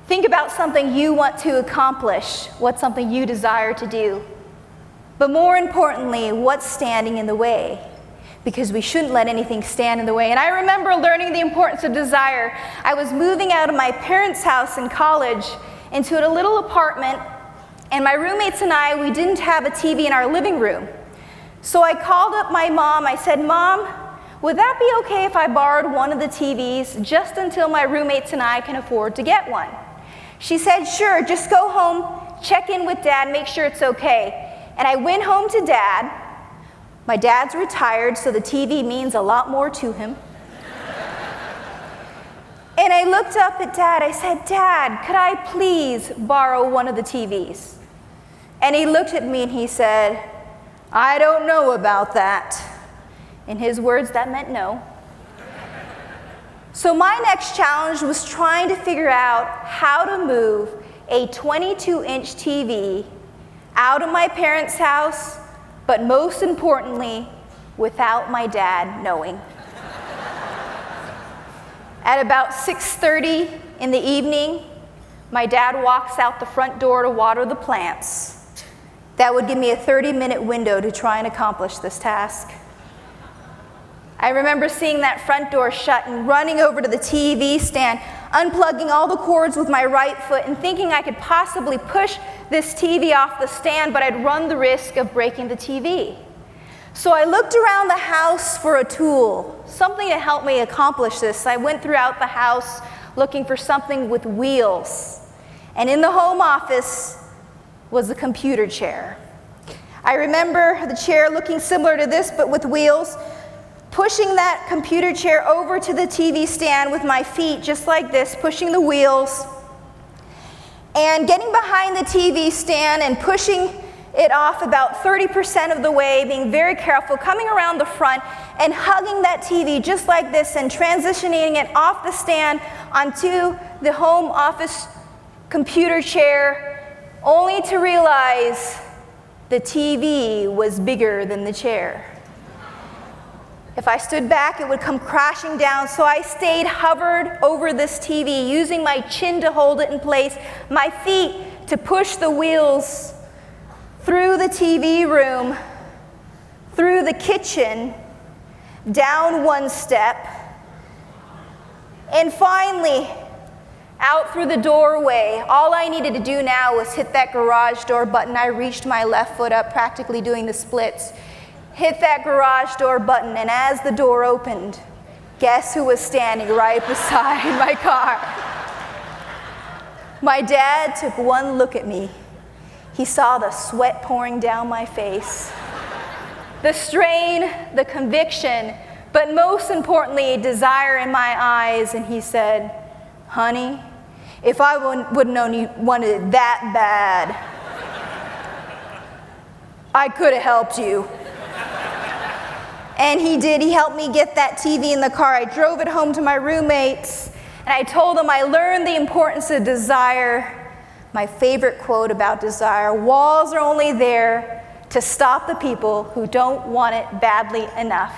Think about something you want to accomplish, what's something you desire to do. But more importantly, what's standing in the way? Because we shouldn't let anything stand in the way. And I remember learning the importance of desire. I was moving out of my parents' house in college into a little apartment, and my roommates and I, we didn't have a TV in our living room. So I called up my mom. I said, "Mom, would that be okay if I borrowed one of the TVs just until my roommates and I can afford to get one?" She said, "Sure, just go home, check in with Dad, make sure it's okay." And I went home to Dad. My dad's retired, so the TV means a lot more to him. And I looked up at Dad. I said, "Dad, could I please borrow one of the TVs?" And he looked at me and he said, "I don't know about that." In his words, that meant no. So my next challenge was trying to figure out how to move a 22-inch TV out of my parents' house, but most importantly, without my dad knowing. At about 6:30 in the evening, my dad walks out the front door to water the plants. That would give me a 30-minute window to try and accomplish this task. I remember seeing that front door shut and running over to the TV stand, unplugging all the cords with my right foot and thinking I could possibly push this TV off the stand, but I'd run the risk of breaking the TV. So I looked around the house for a tool, something to help me accomplish this. I went throughout the house looking for something with wheels. And in the home office was the computer chair. I remember the chair looking similar to this, but with wheels, pushing that computer chair over to the TV stand with my feet just like this, pushing the wheels, and getting behind the TV stand and pushing it off about 30% of the way, being very careful, coming around the front and hugging that TV just like this and transitioning it off the stand onto the home office computer chair, only to realize the TV was bigger than the chair. If I stood back, it would come crashing down, so I stayed hovered over this TV, using my chin to hold it in place, my feet to push the wheels through the TV room, through the kitchen, down one step, and finally out through the doorway. All I needed to do now was hit that garage door button. I reached my left foot up, practically doing the splits. Hit that garage door button, and as the door opened, guess who was standing right beside my car? My dad took one look at me. He saw the sweat pouring down my face, the strain, the conviction, but most importantly, desire in my eyes, and he said, "Honey, if I wouldn't have known you wanted it that bad, I could have helped you." And he did. He helped me get that TV in the car. I drove it home to my roommates, and I told them I learned the importance of desire. My favorite quote about desire: walls are only there to stop the people who don't want it badly enough.